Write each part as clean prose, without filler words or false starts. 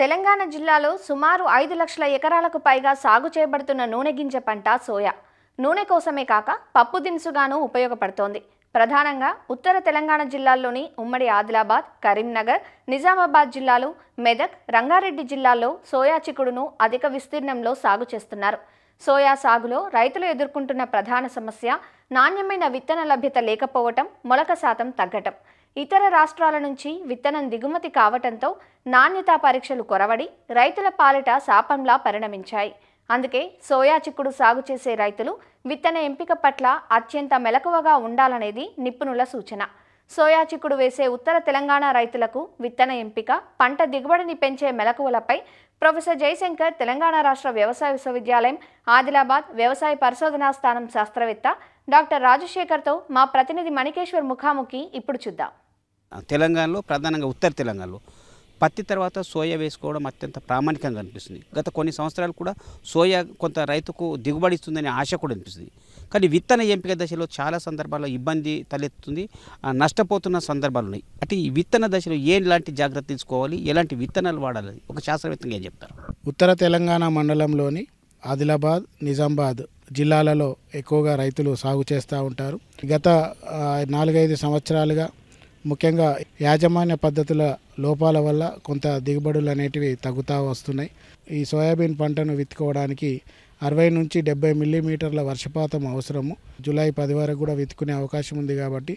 తెలంగాణ జిల్లాలో సుమారు 5 లక్షల ఎకరాలకు పైగా సాగు చేయబడుతున్న నూనె గింజ పంట సోయా. నూనె కోసమే కాక పప్పు దినుసుగాను ఉపయోగపడుతోంది. ప్రధానంగా ఉత్తర తెలంగాణ జిల్లాల్లోని ఉమ్మడి ఆదిలాబాద్, కరీంనగర్, నిజామాబాద్ జిల్లాలు, మెదక్, రంగారెడ్డి జిల్లాల్లో సోయా చిక్కుడును అధిక విస్తీర్ణంలో సాగు చేస్తున్నారు. సోయా సాగులో రైతులు ఎదుర్కొంటున్న ప్రధాన సమస్య నాణ్యమైన విత్తన లభ్యత లేకపోవటం, మొలక శాతం తగ్గటం. ఇతర రాష్ట్రాల నుంచి విత్తనం దిగుమతి కావటంతో నాణ్యతా పరీక్షలు కొరవడి రైతుల పాలిట శాపంలా పరిణమించాయి. అందుకే సోయా చిక్కుడు సాగు చేసే రైతులు విత్తన ఎంపిక పట్ల అత్యంత మెలకువగా ఉండాలనేది నిపుణుల సూచన. సోయా చిక్కుడు వేసే ఉత్తర తెలంగాణ రైతులకు విత్తన ఎంపిక, పంట దిగుబడిని పెంచే మెలకువలపై ప్రొఫెసర్ జయశంకర్ తెలంగాణ రాష్ట్ర వ్యవసాయ విశ్వవిద్యాలయం, ఆదిలాబాద్ వ్యవసాయ పరిశోధనా స్థానం శాస్త్రవేత్త డాక్టర్ రాజశేఖర్తో మా ప్రతినిధి మణికేశ్వర్ ముఖాముఖి ఇప్పుడు చూద్దాం. తెలంగాణలో ప్రధానంగా ఉత్తర తెలంగాణలో పత్తి తర్వాత సోయా వేసుకోవడం అత్యంత ప్రామాణికంగా అనిపిస్తుంది. గత కొన్ని సంవత్సరాలు కూడా సోయా కొంత రైతుకు దిగుబడి ఇస్తుందనే ఆశ కూడా అనిపిస్తుంది. కానీ విత్తన ఎంపిక దశలో చాలా సందర్భాల్లో ఇబ్బంది తలెత్తుతుంది, నష్టపోతున్న సందర్భాలు ఉన్నాయి. అంటే ఈ విత్తన దశలో ఎలాంటి జాగ్రత్త తీసుకోవాలి, ఎలాంటి విత్తనాలు వాడాలి, ఒక శాస్త్రవేత్తగా ఏం చెప్తారు? ఉత్తర తెలంగాణ మండలంలోని ఆదిలాబాద్, నిజామాబాద్ జిల్లాలలో ఎక్కువగా రైతులు సాగు చేస్తూ ఉంటారు. గత 4-5 సంవత్సరాలుగా ముఖ్యంగా యాజమాన్య పద్ధతుల లోపాల వల్ల కొంత దిగుబడులు అనేటివి తగ్గుతూ వస్తున్నాయి. ఈ సోయాబీన్ పంటను విత్తుకోవడానికి 60 నుంచి 70 మిల్లీమీటర్ల వర్షపాతం అవసరము. జూలై 10 వరకు కూడా విత్తుకునే అవకాశం ఉంది కాబట్టి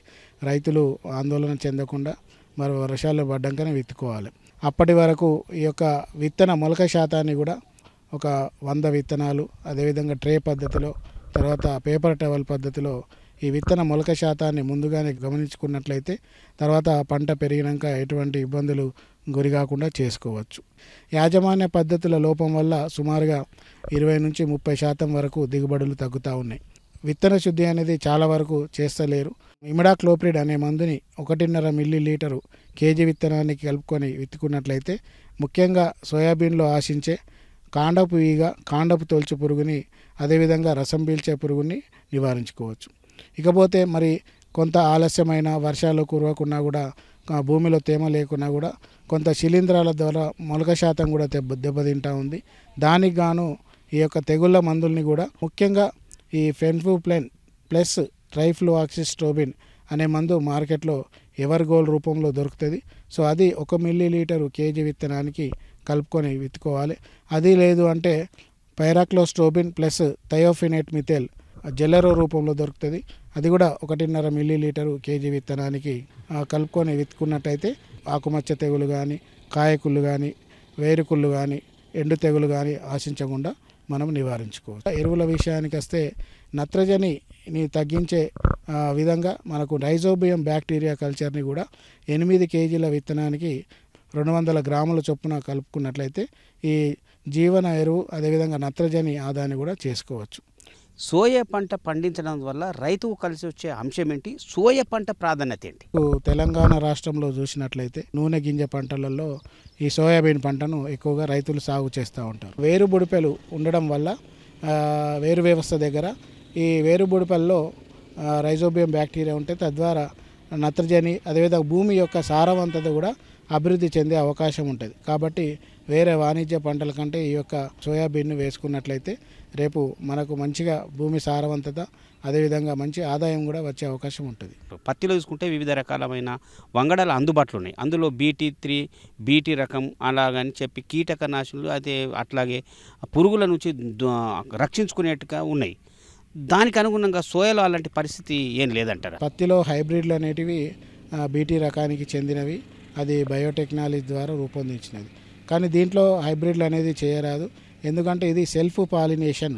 రైతులు ఆందోళన చెందకుండా మరి వర్షాలు పడ్డాకనే విత్తుకోవాలి. అప్పటి వరకు ఈ యొక్క విత్తన మొలక శాతాన్ని కూడా ఒక 100 విత్తనాలు, అదేవిధంగా ట్రే పద్ధతిలో, తర్వాత పేపర్ టవల్ పద్ధతిలో ఈ విత్తన మొలక శాతాన్ని ముందుగానే గమనించుకున్నట్లయితే తర్వాత పంట పెరిగినాక ఎటువంటి ఇబ్బందులు గురికాకుండా చేసుకోవచ్చు. యాజమాన్య పద్ధతుల లోపం వల్ల సుమారుగా 20 నుంచి 30% వరకు దిగుబడులు తగ్గుతూ ఉన్నాయి. విత్తన శుద్ధి అనేది చాలా వరకు చేస్తలేరు. ఇమిడాక్లోప్రిడ్ అనే మందుని 1.5 మిల్లీలీటరు కేజీ విత్తనానికి కలుపుకొని విత్తుకున్నట్లయితే ముఖ్యంగా సోయాబీన్లో ఆశించే కాండపు ఈగ, కాండపు తొలుచు పురుగుని, అదేవిధంగా రసం పీల్చే పురుగుని నివారించుకోవచ్చు. ఇకపోతే మరి కొంత ఆలస్యమైన వర్షాలు కురవకున్నా కూడా, భూమిలో తేమ లేకున్నా కూడా కొంత శిలీంధ్రాల ద్వారా మొలక శాతం కూడా దెబ్బతింటూ ఉంది. దానికి గాను ఈ యొక్క తెగుళ్ళ మందుల్ని కూడా ముఖ్యంగా ఈ ఫెన్ఫ్లూప్లెన్ ప్లస్ ట్రైఫ్లూఆక్సిస్ట్రోబిన్ అనే మందు మార్కెట్లో ఎవర్ గోల్డ్ రూపంలో దొరుకుతుంది. సో అది 1 మిల్లీలీటరు కేజీ విత్తనానికి కలుపుకొని విత్తుకోవాలి. అది లేదు అంటే పైరాక్లోస్ట్రోబిన్ ప్లస్ థయోఫినేట్ మిథైల్ జెల్లరో రూపంలో దొరుకుతుంది. అది కూడా 1.5 మిల్లీలీటరు కేజీ విత్తనానికి కలుపుకొని విత్తుకున్నట్టయితే ఆకుమచ్చ తెగులు కానీ, కాయకుళ్ళు కానీ, వేరుకుళ్ళు కానీ, ఎండు తెగులు కానీ ఆశించకుండా మనం నివారించుకోవచ్చు. ఎరువుల విషయానికి వస్తే నత్రజనిని తగ్గించే విధంగా మనకు రైజోబియం బ్యాక్టీరియా కల్చర్ని కూడా 8 కేజీల విత్తనానికి 200 గ్రాముల చొప్పున కలుపుకున్నట్లయితే ఈ జీవన ఎరువు, అదేవిధంగా నత్రజని ఆదాయాన్ని కూడా చేసుకోవచ్చు. సోయా పంట పండించడం వల్ల రైతుకు కలిసి వచ్చే అంశం ఏంటి? సోయా పంట ప్రాధాన్యత ఏంటి? తెలంగాణ రాష్ట్రంలో చూసినట్లయితే నూనె గింజ పంటలలో ఈ సోయాబీన్ పంటను ఎక్కువగా రైతులు సాగు చేస్తూ ఉంటారు. వేరు బుడిపెలు ఉండడం వల్ల వేరు వ్యవస్థ దగ్గర ఈ వేరు బుడిపెల్లో రైజోబియం బ్యాక్టీరియా ఉంటే తద్వారా నత్రజని, అదేవిధంగా భూమి యొక్క సారవంతత కూడా అభివృద్ధి చెందే అవకాశం ఉంటుంది. కాబట్టి వేరే వాణిజ్య పంటల కంటే ఈ యొక్క సోయాబీన్ను వేసుకున్నట్లయితే రేపు మనకు మంచిగా భూమి సారవంతత, అదేవిధంగా మంచి ఆదాయం కూడా వచ్చే అవకాశం ఉంటుంది. పత్తిలో చూసుకుంటే వివిధ రకాలమైన వంగడాలు అందుబాటులో ఉన్నాయి. అందులో BT3, BT రకం అలాగని చెప్పి కీటకనాశులు, అదే అట్లాగే పురుగుల నుంచి రక్షించుకునేట్టుగా ఉన్నాయి. దానికి అనుగుణంగా సోయాలో అలాంటి పరిస్థితి ఏం లేదంటారా? పత్తిలో హైబ్రిడ్లు అనేటివి BT రకానికి చెందినవి, అది బయోటెక్నాలజీ ద్వారా రూపొందించినది. కానీ దీంట్లో హైబ్రిడ్లు అనేది చేయరాదు. ఎందుకంటే ఇది సెల్ఫ్ పాలినేషన్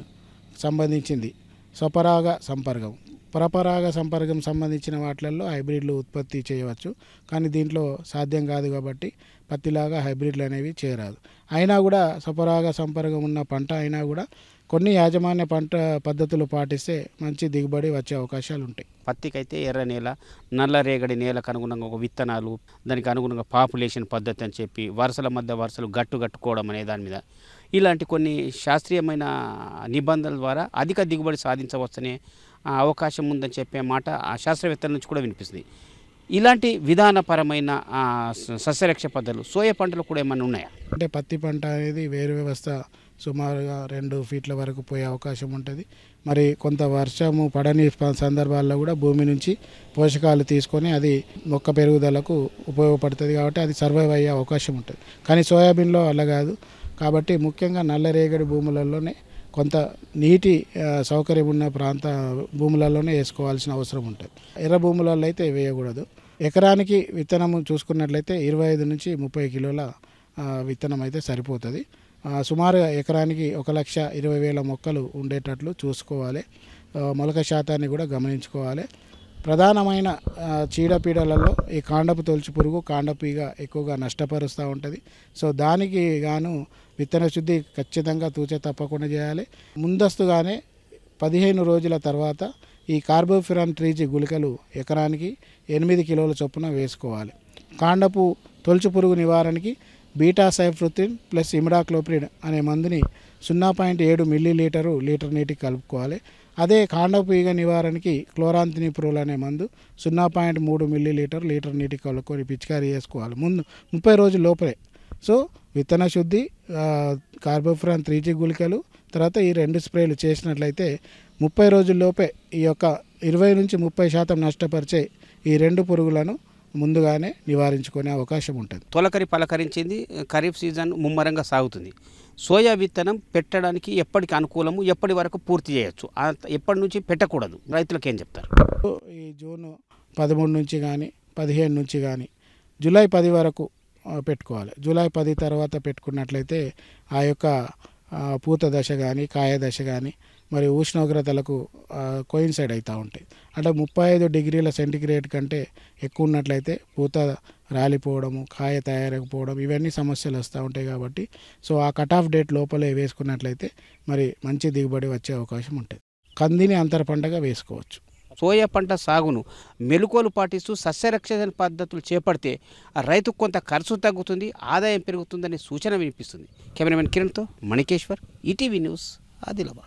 సంబంధించింది, స్వపరాగ సంపర్కం. పరపరాగ సంపర్కం సంబంధించిన వాటిల్లో హైబ్రిడ్లు ఉత్పత్తి చేయవచ్చు. కానీ దీంట్లో సాధ్యం కాదు కాబట్టి పత్తిలాగా హైబ్రిడ్లు అనేవి చేయరాదు. అయినా కూడా స్వపరాగ సంపర్కం ఉన్న పంట అయినా కూడా కొన్ని యాజమాన్య పంట పద్ధతులు పాటిస్తే మంచి దిగుబడి వచ్చే అవకాశాలు ఉంటాయి. పత్తికైతే ఎర్ర నేల, నల్ల రేగడి నేలకు అనుగుణంగా ఒక విత్తనాలు, దానికి అనుగుణంగా పాపులేషన్ పద్ధతి అని చెప్పి వరుసల మధ్య వరుసలు గట్టుకోవడం అనే దాని మీద ఇలాంటి కొన్ని శాస్త్రీయమైన నిబంధనల ద్వారా అధిక దిగుబడి సాధించవచ్చనే అవకాశం ఉందని చెప్పే మాట ఆ శాస్త్రవేత్తల నుంచి కూడా వినిపిస్తుంది. ఇలాంటి విధానపరమైన సస్యరక్ష పద్ధతులు సోయా పంటలు కూడా ఏమైనా ఉన్నాయా? అంటే పత్తి పంట అనేది వేరు వ్యవస్థ సుమారుగా 2 ఫీట్ల వరకు పోయే అవకాశం ఉంటుంది. మరి కొంత వర్షము పడని సందర్భాల్లో కూడా భూమి నుంచి పోషకాలు తీసుకొని అది మొక్క పెరుగుదలకు ఉపయోగపడుతుంది కాబట్టి అది సర్వైవ్ అయ్యే అవకాశం ఉంటుంది. కానీ సోయాబీన్లో అలా కాదు. కాబట్టి ముఖ్యంగా నల్లరేగడి భూములలోనే కొంత నీటి సౌకర్యం ఉన్న భూములలోనే వేసుకోవాల్సిన అవసరం ఉంటుంది. ఎర్ర భూములలో అయితే వేయకూడదు. ఎకరానికి విత్తనం చూసుకున్నట్లయితే 25 నుంచి 30 కిలోల విత్తనం అయితే సరిపోతుంది. సుమారు ఎకరానికి 1,20,000 మొక్కలు ఉండేటట్లు చూసుకోవాలి. మొలక శాతాన్ని కూడా గమనించుకోవాలి. ప్రధానమైన చీడపీడలలో ఈ కాండపు తొలుచు పురుగు, కాండపీగ ఎక్కువగా నష్టపరుస్తూ ఉంటుంది. సో దానికి గాను విత్తన శుద్ధి ఖచ్చితంగా తూచే తప్పకుండా చేయాలి. ముందస్తుగానే 15 రోజుల తర్వాత ఈ కార్బోఫిరాన్ 3G గుళికలు ఎకరానికి 8 కిలోల చొప్పున వేసుకోవాలి. కాండపు తొలుచు పురుగు నివారణకి బీటాసైఫ్రుతిన్ ప్లస్ ఇమిడాక్లోప్రిడ్ అనే మందుని 0.7 మిల్లీలీటర్ లీటర్ నీటికి కలుపుకోవాలి. అదే కాండపు ఈగ నివారణకి క్లోరాంతినిప్రోల్ అనే మందు 0.3 మిల్లీలీటర్ లీటర్ నీటికి కలుపుకొని పిచికారీ చేసుకోవాలి ముందు 30 రోజుల లోపలే. సో విత్తన శుద్ధి, కార్బోఫ్రాన్ 3G గుళికలు, తర్వాత ఈ 2 స్ప్రేలు చేసినట్లయితే 30 రోజుల్లోపే ఈ యొక్క 20 నుంచి 30% నష్టపరిచే ఈ 2 పురుగులను ముందుగానే నివారించుకునే అవకాశం ఉంటుంది. తొలకరి పలకరించింది. ఖరీఫ్ సీజన్ ముమ్మరంగా సాగుతుంది. సోయా విత్తనం పెట్టడానికి ఎప్పటికి అనుకూలము, ఎప్పటి వరకు పూర్తి చేయొచ్చు, ఎప్పటి నుంచి పెట్టకూడదు, రైతులకు ఏం చెప్తారు? ఈ జూన్ 13 నుంచి కానీ 15 నుంచి కానీ జూలై 10 వరకు పెట్టుకోవాలి. జూలై 10 తర్వాత పెట్టుకున్నట్లయితే ఆ యొక్క పూత దశ కానీ కాయ దశ కానీ మరి ఉష్ణోగ్రతలకు కోయిన్సైడ్ అవుతూ ఉంటాయి. అంటే 35 డిగ్రీల సెంటిగ్రేడ్ కంటే ఎక్కువ ఉన్నట్లయితే పూత రాలిపోవడము, కాయ తయారైపోవడం ఇవన్నీ సమస్యలు వస్తూ ఉంటాయి. కాబట్టి సో ఆ కట్ ఆఫ్ డేట్ లోపలే వేసుకున్నట్లయితే మరి మంచి దిగుబడి వచ్చే అవకాశం ఉంటుంది. కందిని అంతర పంటగా వేసుకోవచ్చు. సోయా పంట సాగును మెలకువలు పాటిస్తూ సస్యరక్షణ పద్ధతులు చేపడితే ఆ రైతుకు కొంత ఖర్చు తగ్గుతుంది, ఆదాయం పెరుగుతుందనే సూచన వినిపిస్తుంది. కెమెరామెన్ కిరణ్తో మణికేశ్వర్, ఈటీవీ న్యూస్, ఆదిలాబాద్.